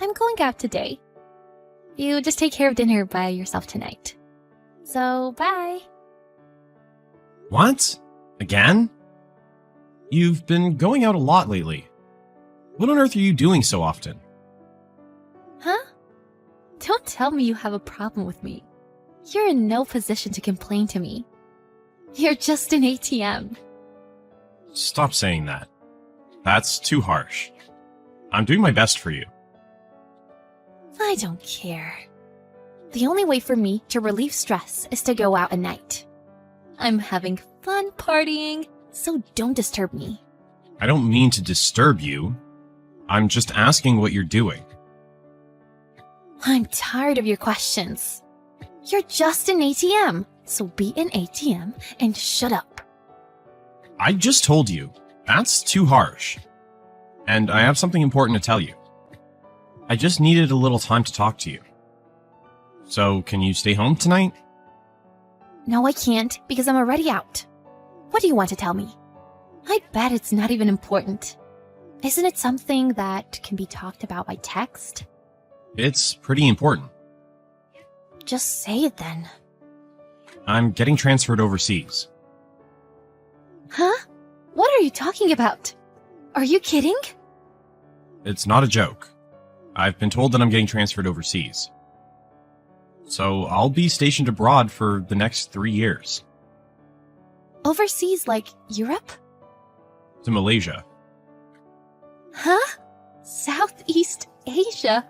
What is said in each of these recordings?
I'm going out today. You just take care of dinner by yourself tonight. So, bye. What? Again? You've been going out a lot lately. What on earth are you doing so often? Huh? Don't tell me you have a problem with me. You're in no position to complain to me. You're just an ATM. Stop saying that. That's too harsh. I'm doing my best for you. I don't care. The only way for me to relieve stress is to go out at night. I'm having fun partying, so don't disturb me. I don't mean to disturb you. I'm just asking what you're doing. I'm tired of your questions. You're just an ATM, so be an ATM and shut up. I just told you. That's too harsh. And I have something important to tell you. I just needed a little time to talk to you. So, can you stay home tonight? No, I can't, because I'm already out. What do you want to tell me? I bet it's not even important. Isn't it something that can be talked about by text? It's pretty important. Just say it then. I'm getting transferred overseas. Huh? What are you talking about? Are you kidding? It's not a joke. I've been told that I'm getting transferred overseas. So I'll be stationed abroad for the next 3 years. Overseas, like Europe? To Malaysia. Huh? Southeast Asia?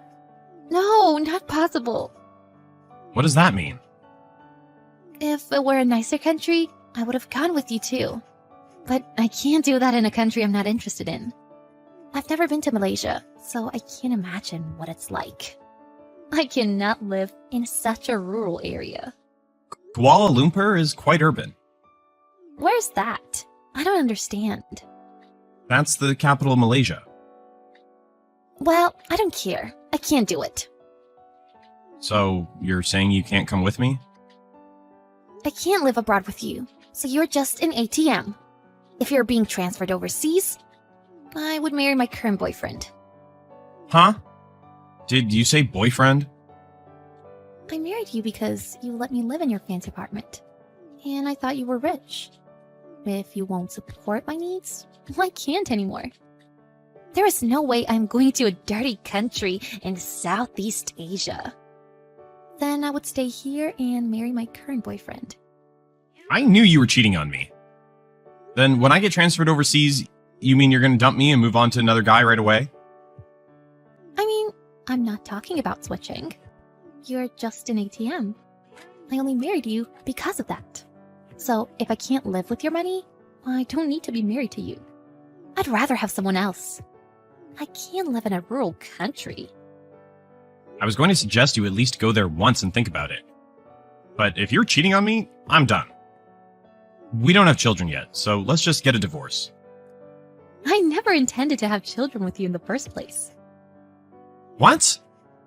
No, not possible. What does that mean? If it were a nicer country, I would have gone with you too. But I can't do that in a country I'm not interested in. I've never been to Malaysia, so I can't imagine what it's like. I cannot live in such a rural area. Kuala Lumpur is quite urban. Where's that? I don't understand. That's the capital of Malaysia. Well, I don't care. I can't do it. So, you're saying you can't come with me? I can't live abroad with you, so you're just an ATM. If you're being transferred overseas, I would marry my current boyfriend. Huh? Did you say boyfriend? I married you because you let me live in your fancy apartment. And I thought you were rich. If you won't support my needs, I can't anymore. There is no way I'm going to a dirty country in Southeast Asia. Then I would stay here and marry my current boyfriend. I knew you were cheating on me. Then when I get transferred overseas, you mean you're gonna dump me and move on to another guy right away? I mean, I'm not talking about switching. You're just an ATM. I only married you because of that. So if I can't live with your money, I don't need to be married to you. I'd rather have someone else. I can't live in a rural country. I was going to suggest you at least go there once and think about it. But if you're cheating on me, I'm done. We don't have children yet, so let's just get a divorce. I never intended to have children with you in the first place. What?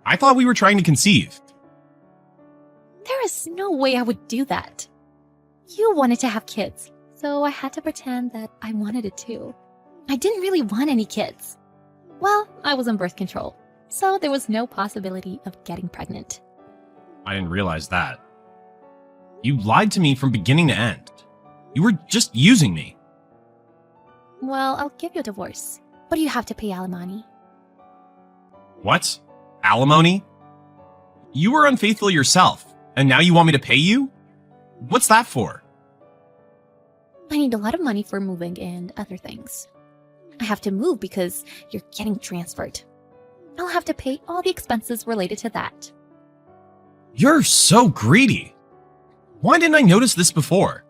I thought we were trying to conceive. There is no way I would do that. You wanted to have kids, so I had to pretend that I wanted it too. I didn't really want any kids. Well, I was on birth control, so there was no possibility of getting pregnant. I didn't realize that. You lied to me from beginning to end. You were just using me. Well, I'll give you a divorce, but you have to pay alimony. What? Alimony? You were unfaithful yourself, and now you want me to pay you? What's that for? I need a lot of money for moving and other things. I have to move because you're getting transferred. I'll have to pay all the expenses related to that. You're so greedy. Why didn't I notice this before?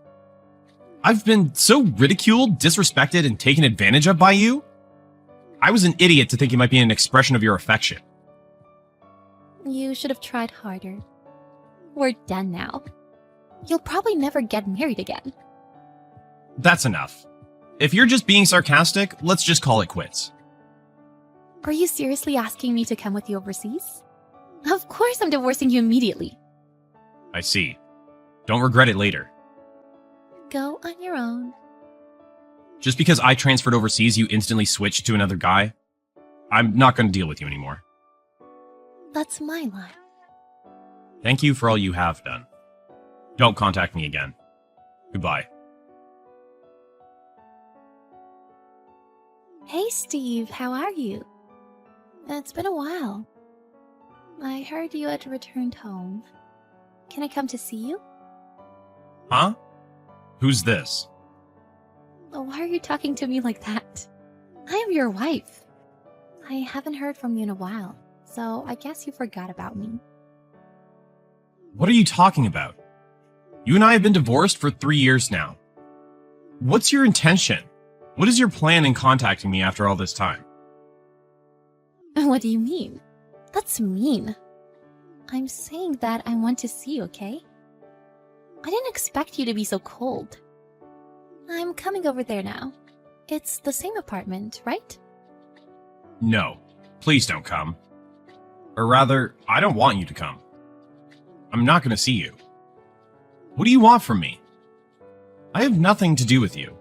I've been so ridiculed, disrespected, and taken advantage of by you. I was an idiot to think it might be an expression of your affection. You should have tried harder. We're done now. You'll probably never get married again. That's enough. If you're just being sarcastic, let's just call it quits. Are you seriously asking me to come with you overseas? Of course I'm divorcing you immediately. I see. Don't regret it later. Go on your own. Just because I transferred overseas, you instantly switched to another guy? I'm not going to deal with you anymore. That's my line. Thank you for all you have done. Don't contact me again. Goodbye. Hey, Steve, how are you? It's been a while. I heard you had returned home. Can I come to see you? Huh? Who's this? Why are you talking to me like that? I am your wife. I haven't heard from you in a while, so I guess you forgot about me. What are you talking about? You and I have been divorced for 3 years now. What's your intention? What is your plan in contacting me after all this time? What do you mean? That's mean. I'm saying that I want to see you, okay? I didn't expect you to be so cold. I'm coming over there now. It's the same apartment, right? No, please don't come. Or rather, I don't want you to come. I'm not going to see you. What do you want from me? I have nothing to do with you.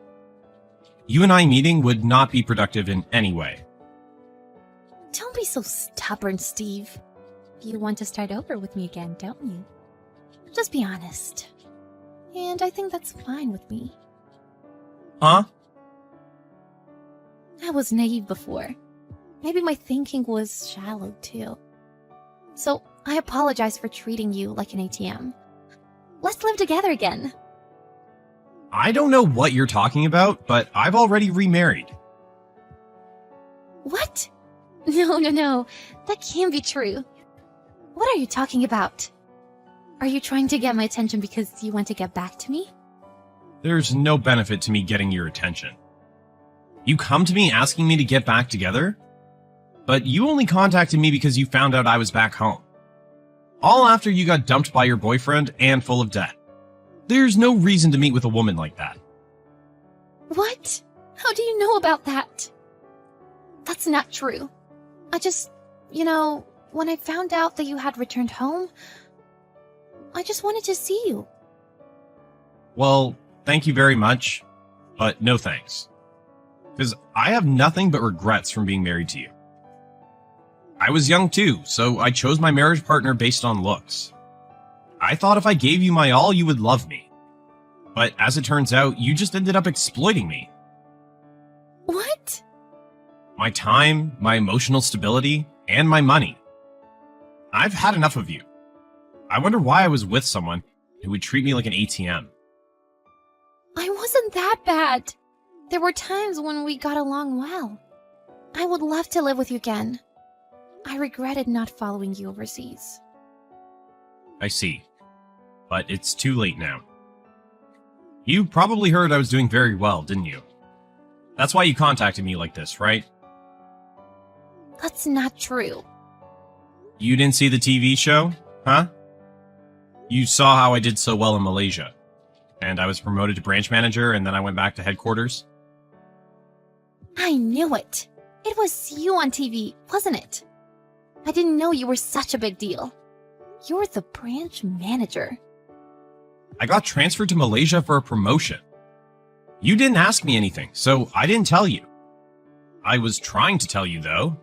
You and I meeting would not be productive in any way. Don't be so stubborn, Steve. You want to start over with me again, don't you? Just be honest. And I think that's fine with me. Huh? I was naive before. Maybe my thinking was shallow too. So I apologize for treating you like an ATM. Let's live together again. I don't know what you're talking about, but I've already remarried. What? No. That can't be true. What are you talking about? Are you trying to get my attention because you want to get back to me? There's no benefit to me getting your attention. You come to me asking me to get back together? But you only contacted me because you found out I was back home. All after you got dumped by your boyfriend and full of debt. There's no reason to meet with a woman like that. What? How do you know about that? That's not true. I just, when I found out that you had returned home, I just wanted to see you. Well, thank you very much, but no thanks. Because I have nothing but regrets from being married to you. I was young too, so I chose my marriage partner based on looks. I thought if I gave you my all, you would love me. But as it turns out, you just ended up exploiting me. What? My time, my emotional stability, and my money. I've had enough of you. I wonder why I was with someone who would treat me like an ATM. I wasn't that bad. There were times when we got along well. I would love to live with you again. I regretted not following you overseas. I see. But it's too late now. You probably heard I was doing very well, didn't you? That's why you contacted me like this, right? That's not true. You didn't see the TV show, huh? You saw how I did so well in Malaysia. And I was promoted to branch manager, and then I went back to headquarters. I knew it. It was you on TV, wasn't it? I didn't know you were such a big deal. You're the branch manager. I got transferred to Malaysia for a promotion. You didn't ask me anything, so I didn't tell you. I was trying to tell you, though.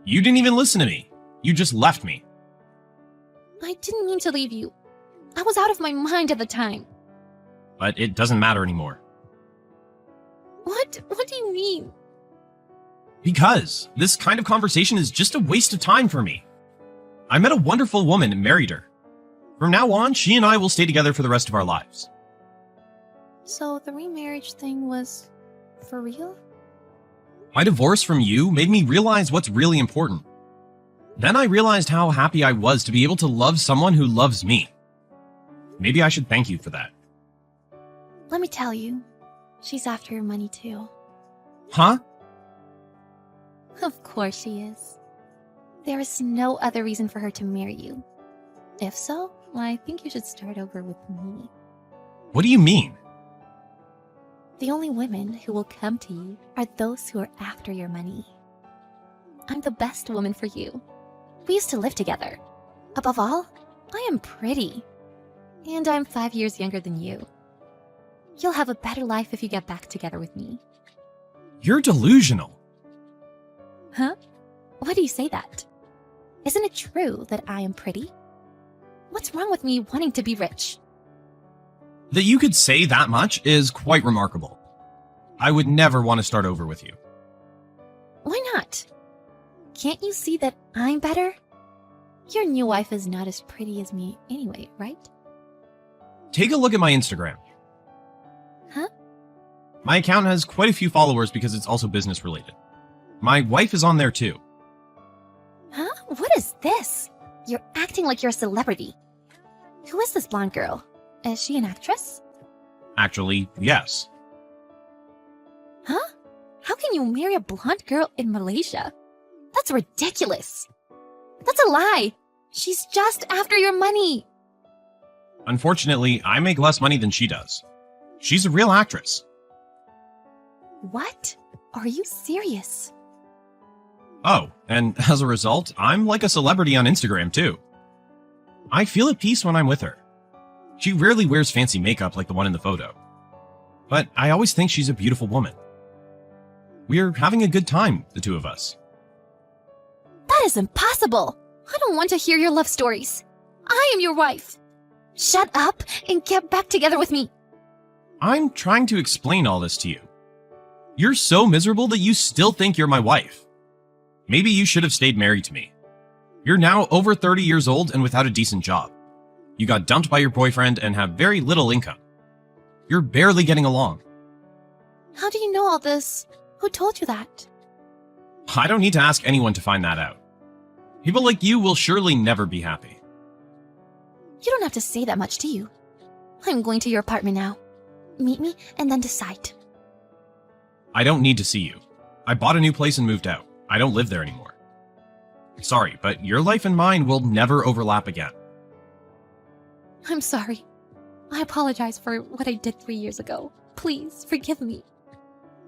You didn't even listen to me. You just left me. I didn't mean to leave you. I was out of my mind at the time. But it doesn't matter anymore. What? What do you mean? Because this kind of conversation is just a waste of time for me. I met a wonderful woman and married her. From now on, she and I will stay together for the rest of our lives. So the remarriage thing was for real? My divorce from you made me realize what's really important. Then I realized how happy I was to be able to love someone who loves me. Maybe I should thank you for that. Let me tell you, she's after your money too. Huh? Of course she is. There is no other reason for her to marry you. If so, I think you should start over with me. What do you mean? The only women who will come to you are those who are after your money. I'm the best woman for you. We used to live together. Above all, I am pretty. And I'm 5 years younger than you. You'll have a better life if you get back together with me. You're delusional. Huh? Why do you say that? Isn't it true that I am pretty? What's wrong with me wanting to be rich? That you could say that much is quite remarkable. I would never want to start over with you. Why not? Can't you see that I'm better? Your new wife is not as pretty as me anyway, right? Take a look at my Instagram. Huh? My account has quite a few followers because it's also business related. My wife is on there too. Huh? What is this? You're acting like you're a celebrity. Who is this blonde girl? Is she an actress? Actually, yes. Huh? How can you marry a blonde girl in Malaysia? That's ridiculous. That's a lie. She's just after your money. Unfortunately, I make less money than she does. She's a real actress. What? Are you serious? Oh, and as a result, I'm like a celebrity on Instagram too. I feel at peace when I'm with her. She rarely wears fancy makeup like the one in the photo. But I always think she's a beautiful woman. We're having a good time, the two of us. That is impossible. I don't want to hear your love stories. I am your wife. Shut up and get back together with me. I'm trying to explain all this to you. You're so miserable that you still think you're my wife. Maybe you should have stayed married to me. You're now over 30 years old and without a decent job. You got dumped by your boyfriend and have very little income. You're barely getting along. How do you know all this? Who told you that? I don't need to ask anyone to find that out. People like you will surely never be happy. You don't have to say that much, do you? I'm going to your apartment now. Meet me and then decide. I don't need to see you. I bought a new place and moved out. I don't live there anymore. Sorry, but your life and mine will never overlap again. I'm sorry. I apologize for what I did 3 years ago. Please, forgive me.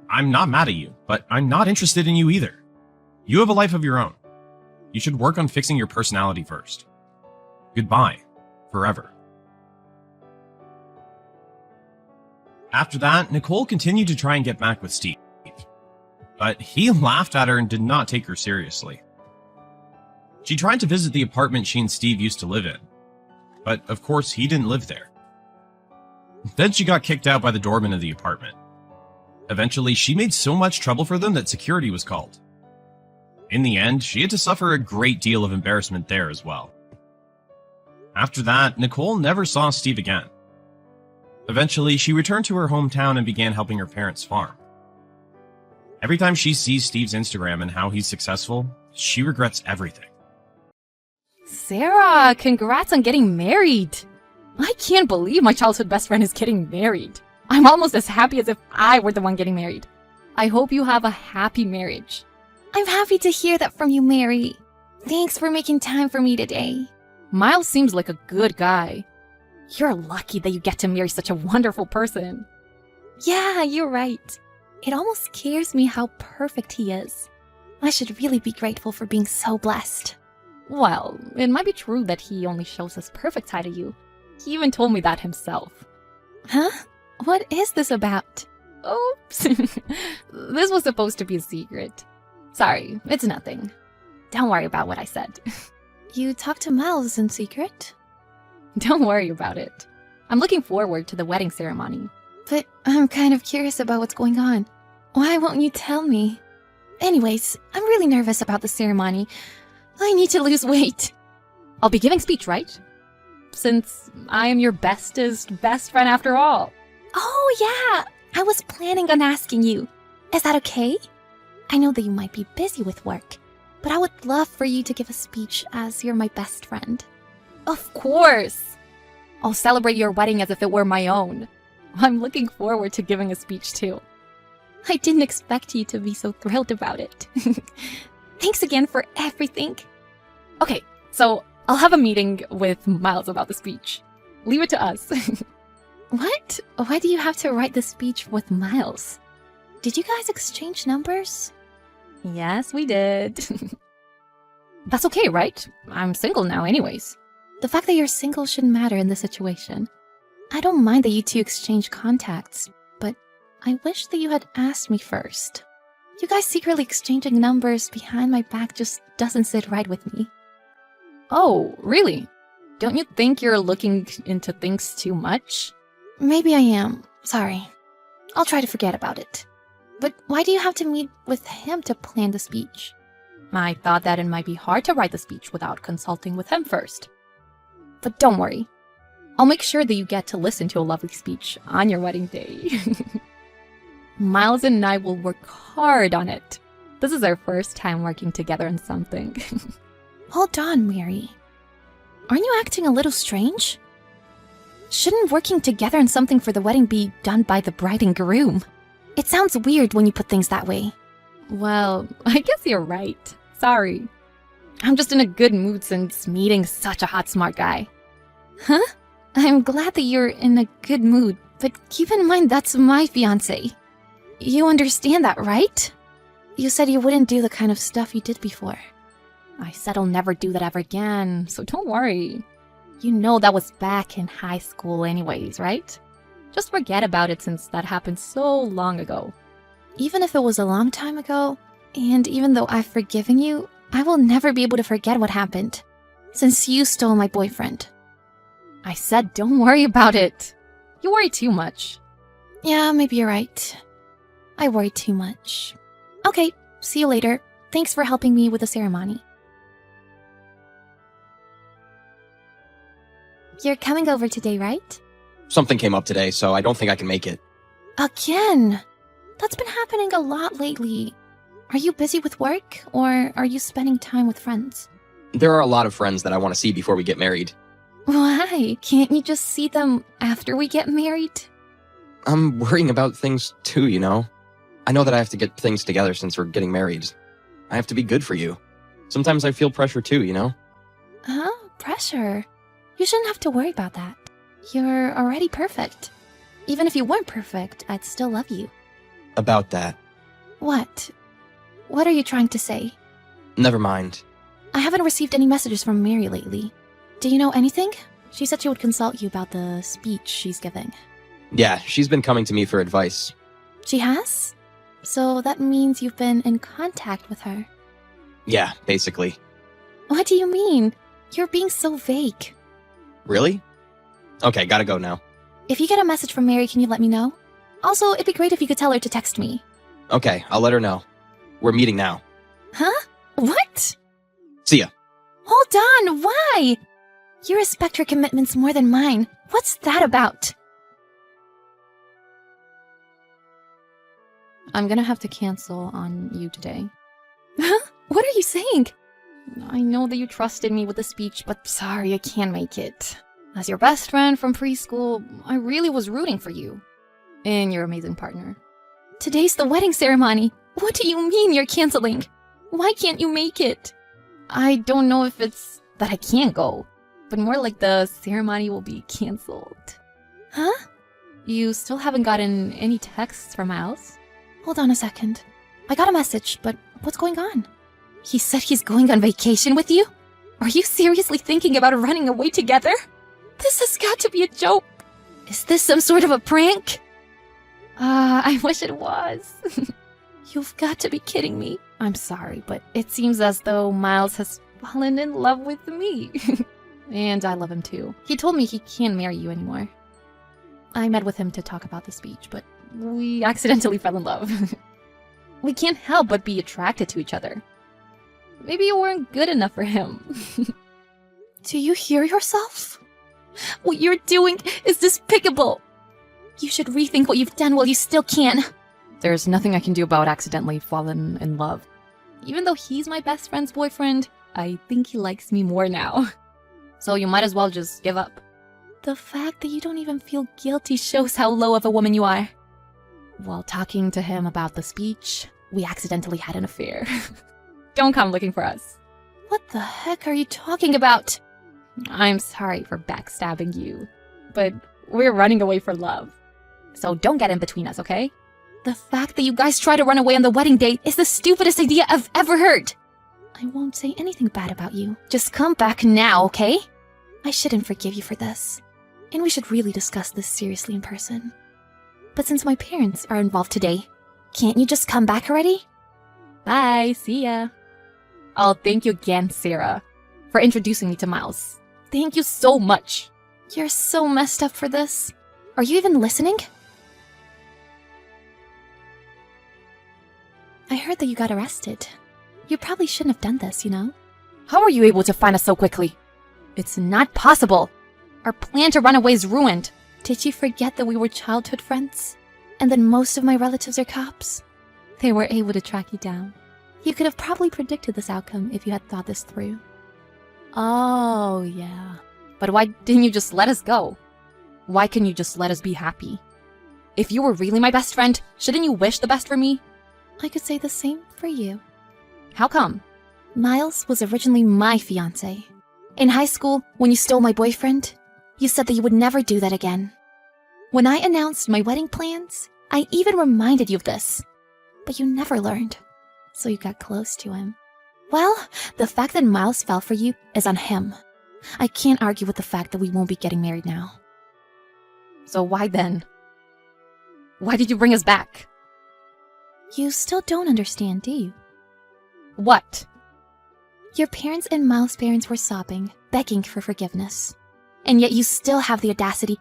I'm not mad at you, but I'm not interested in you either. You have a life of your own. You should work on fixing your personality first. Goodbye. Forever. After that, Nicole continued to try and get back with Steve. But he laughed at her and did not take her seriously. She tried to visit the apartment she and Steve used to live in. But of course, he didn't live there. Then she got kicked out by the doorman of the apartment. Eventually, she made so much trouble for them that security was called. In the end, she had to suffer a great deal of embarrassment there as well. After that, Nicole never saw Steve again. Eventually, she returned to her hometown and began helping her parents farm. Every time she sees Steve's Instagram and how he's successful, she regrets everything. Sarah, congrats on getting married. I can't believe my childhood best friend is getting married. I'm almost as happy as if I were the one getting married. I hope you have a happy marriage. I'm happy to hear that from you, Mary. Thanks for making time for me today. Miles seems like a good guy. You're lucky that you get to marry such a wonderful person. Yeah, you're right. It almost scares me how perfect he is. I should really be grateful for being so blessed. Well, it might be true that he only shows his perfect side of you. He even told me that himself. Huh? What is this about? Oops. This was supposed to be a secret. Sorry, it's nothing. Don't worry about what I said. You talked to Miles in secret? Don't worry about it. I'm looking forward to the wedding ceremony. But I'm kind of curious about what's going on. Why won't you tell me? Anyways, I'm really nervous about the ceremony. I need to lose weight. I'll be giving speech, right? Since I am your bestest best friend after all. Oh, yeah! I was planning on asking you. Is that okay? I know that you might be busy with work, but I would love for you to give a speech as you're my best friend. Of course! I'll celebrate your wedding as if it were my own. I'm looking forward to giving a speech too. I didn't expect you to be so thrilled about it. Thanks again for everything. Okay, so I'll have a meeting with Miles about the speech. Leave it to us. What? Why do you have to write the speech with Miles? Did you guys exchange numbers? Yes, we did. That's okay, right? I'm single now anyways. The fact that you're single shouldn't matter in this situation. I don't mind that you two exchange contacts, but I wish that you had asked me first. You guys secretly exchanging numbers behind my back just doesn't sit right with me. Oh, really? Don't you think you're looking into things too much? Maybe I am. Sorry. I'll try to forget about it. But why do you have to meet with him to plan the speech? I thought that it might be hard to write the speech without consulting with him first. But don't worry. I'll make sure that you get to listen to a lovely speech on your wedding day. Miles and I will work hard on it. This is our first time working together on something. Hold on, Mary. Aren't you acting a little strange? Shouldn't working together on something for the wedding be done by the bride and groom? It sounds weird when you put things that way. Well, I guess you're right. Sorry. I'm just in a good mood since meeting such a hot, smart guy. Huh? I'm glad that you're in a good mood, but keep in mind that's my fiancé. You understand that, right? You said you wouldn't do the kind of stuff you did before. I said I'll never do that ever again, so don't worry. You know that was back in high school anyways, right? Just forget about it since that happened so long ago. Even if it was a long time ago, and even though I've forgiven you, I will never be able to forget what happened, since you stole my boyfriend. I said don't worry about it. You worry too much. Yeah, maybe you're right. I worry too much. Okay, see you later. Thanks for helping me with the ceremony. You're coming over today, right? Something came up today, so I don't think I can make it. Again? That's been happening a lot lately. Are you busy with work, or are you spending time with friends? There are a lot of friends that I want to see before we get married. Why? Can't you just see them after we get married? I'm worrying about things too, you know? I know that I have to get things together since we're getting married. I have to be good for you. Sometimes I feel pressure too, you know? Huh? Pressure? You shouldn't have to worry about that. You're already perfect. Even if you weren't perfect, I'd still love you. About that. What? What are you trying to say? Never mind. I haven't received any messages from Mary lately. Do you know anything? She said she would consult you about the speech she's giving. Yeah, she's been coming to me for advice. She has? So that means you've been in contact with her. Yeah, basically. What do you mean? You're being so vague. Really? Okay, gotta go now. If you get a message from Mary, can you let me know? Also, it'd be great if you could tell her to text me. Okay, I'll let her know. We're meeting now. Huh? What? See ya. Hold on, why? You respect her commitments more than mine. What's that about? I'm gonna have to cancel on you today. Huh? What are you saying? I know that you trusted me with the speech, but sorry, I can't make it. As your best friend from preschool, I really was rooting for you. And your amazing partner. Today's the wedding ceremony. What do you mean you're canceling? Why can't you make it? I don't know if it's that I can't go, but more like the ceremony will be canceled. Huh? You still haven't gotten any texts from Miles? Hold on a second. I got a message, but what's going on? He said he's going on vacation with you? Are you seriously thinking about running away together? This has got to be a joke. Is this some sort of a prank? I wish it was. You've got to be kidding me. I'm sorry, but it seems as though Miles has fallen in love with me. And I love him too. He told me he can't marry you anymore. I met with him to talk about the speech, but we accidentally fell in love. We can't help but be attracted to each other. Maybe you weren't good enough for him. Do you hear yourself? What you're doing is despicable. You should rethink what you've done while you still can. There's nothing I can do about accidentally falling in love. Even though he's my best friend's boyfriend, I think he likes me more now. So you might as well just give up. The fact that you don't even feel guilty shows how low of a woman you are. While talking to him about the speech, we accidentally had an affair. Don't come looking for us. What the heck are you talking about? I'm sorry for backstabbing you, but we're running away for love. So don't get in between us, okay? The fact that you guys try to run away on the wedding day is the stupidest idea I've ever heard. I won't say anything bad about you. Just come back now, okay? I shouldn't forgive you for this. And we should really discuss this seriously in person. But since my parents are involved today, can't you just come back already? Bye, see ya. Oh, thank you again, Sarah. for introducing me to Miles. Thank you so much. You're so messed up for this. Are you even listening? I heard that you got arrested. You probably shouldn't have done this, you know? How are you able to find us so quickly? It's not possible. Our plan to run away is ruined. Did you forget that we were childhood friends? And that most of my relatives are cops? They were able to track you down. You could have probably predicted this outcome if you had thought this through. Oh, yeah. But why didn't you just let us go? Why couldn't you just let us be happy? If you were really my best friend, shouldn't you wish the best for me? I could say the same for you. How come? Miles was originally my fiancé. In high school, when you stole my boyfriend, you said that you would never do that again. When I announced my wedding plans, I even reminded you of this. But you never learned. So you got close to him. Well, the fact that Miles fell for you is on him. I can't argue with the fact that we won't be getting married now. So why then? Why did you bring us back? You still don't understand, do you? What? Your parents and Miles' parents were sobbing, begging for forgiveness. And yet you still have the audacity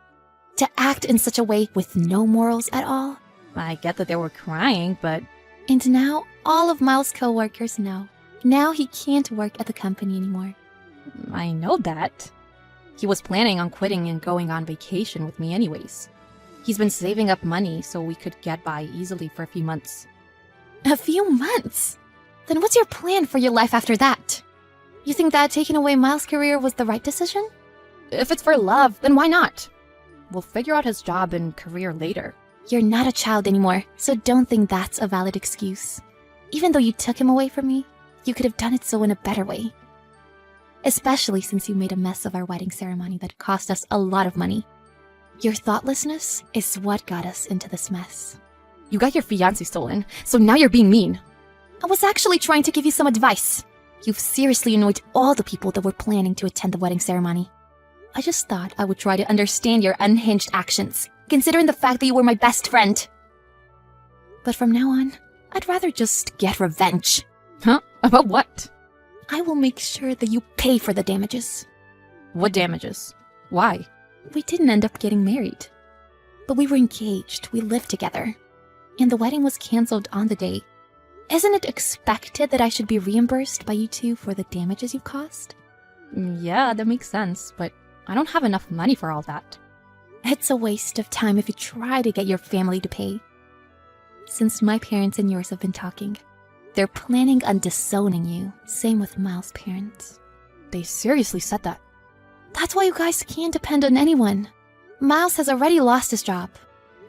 to act in such a way with no morals at all. I get that they were crying, but... And now all of Miles' co-workers know. Now he can't work at the company anymore. I know that. He was planning on quitting and going on vacation with me anyways. He's been saving up money so we could get by easily for a few months. A few months? Then what's your plan for your life after that? You think that taking away Miles' career was the right decision? If it's for love, then why not? We'll figure out his job and career later. You're not a child anymore, so don't think that's a valid excuse. Even though you took him away from me, you could have done it so in a better way. Especially since you made a mess of our wedding ceremony that cost us a lot of money. Your thoughtlessness is what got us into this mess. You got your fiancé stolen, so now you're being mean. I was actually trying to give you some advice. You've seriously annoyed all the people that were planning to attend the wedding ceremony. I just thought I would try to understand your unhinged actions, considering the fact that you were my best friend. But from now on, I'd rather just get revenge. Huh? About what? I will make sure that you pay for the damages. What damages? Why? We didn't end up getting married. But we were engaged, we lived together. And the wedding was cancelled on the day. Isn't it expected that I should be reimbursed by you two for the damages you've caused? Yeah, that makes sense, but I don't have enough money for all that. It's a waste of time if you try to get your family to pay. Since my parents and yours have been talking, they're planning on disowning you. Same with Miles' parents. They seriously said that. That's why you guys can't depend on anyone. Miles has already lost his job,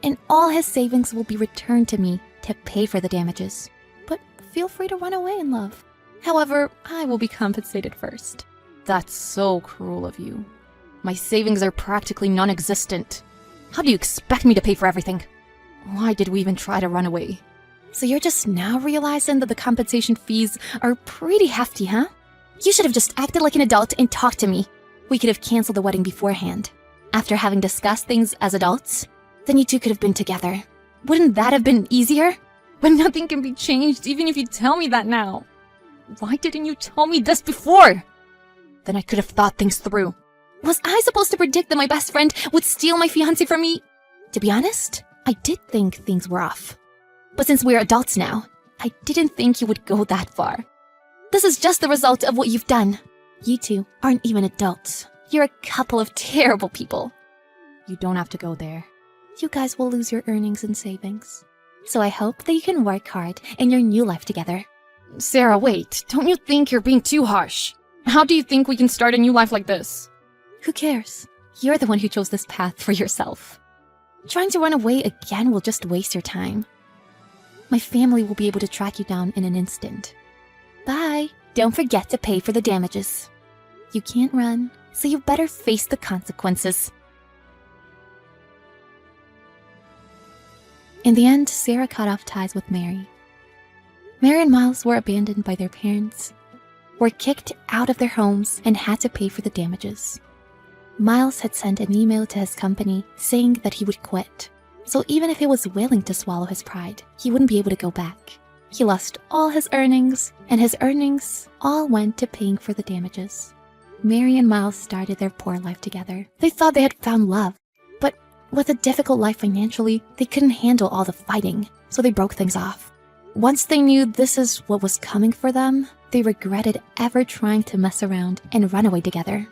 and all his savings will be returned to me to pay for the damages. But feel free to run away in love. However, I will be compensated first. That's so cruel of you. My savings are practically non-existent. How do you expect me to pay for everything? Why did we even try to run away? So you're just now realizing that the compensation fees are pretty hefty, huh? You should have just acted like an adult and talked to me. We could have canceled the wedding beforehand. After having discussed things as adults, then you two could have been together. Wouldn't that have been easier? But nothing can be changed even if you tell me that now. Why didn't you tell me this before? Then I could have thought things through. Was I supposed to predict that my best friend would steal my fiancé from me? To be honest, I did think things were off. But since we're adults now, I didn't think you would go that far. This is just the result of what you've done. You two aren't even adults. You're a couple of terrible people. You don't have to go there. You guys will lose your earnings and savings. So I hope that you can work hard in your new life together. Sarah, wait. Don't you think you're being too harsh? How do you think we can start a new life like this? Who cares? You're the one who chose this path for yourself. Trying to run away again will just waste your time. My family will be able to track you down in an instant. Bye. Don't forget to pay for the damages. You can't run, so you better face the consequences. In the end, Sarah cut off ties with Mary. Mary and Miles were abandoned by their parents, were kicked out of their homes, and had to pay for the damages. Miles had sent an email to his company saying that he would quit. So even if he was willing to swallow his pride, he wouldn't be able to go back. He lost all his earnings, and his earnings all went to paying for the damages. Mary and Miles started their poor life together. They thought they had found love, but with a difficult life financially, they couldn't handle all the fighting, so they broke things off. Once they knew this is what was coming for them, they regretted ever trying to mess around and run away together.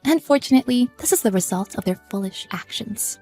Unfortunately, this is the result of their foolish actions.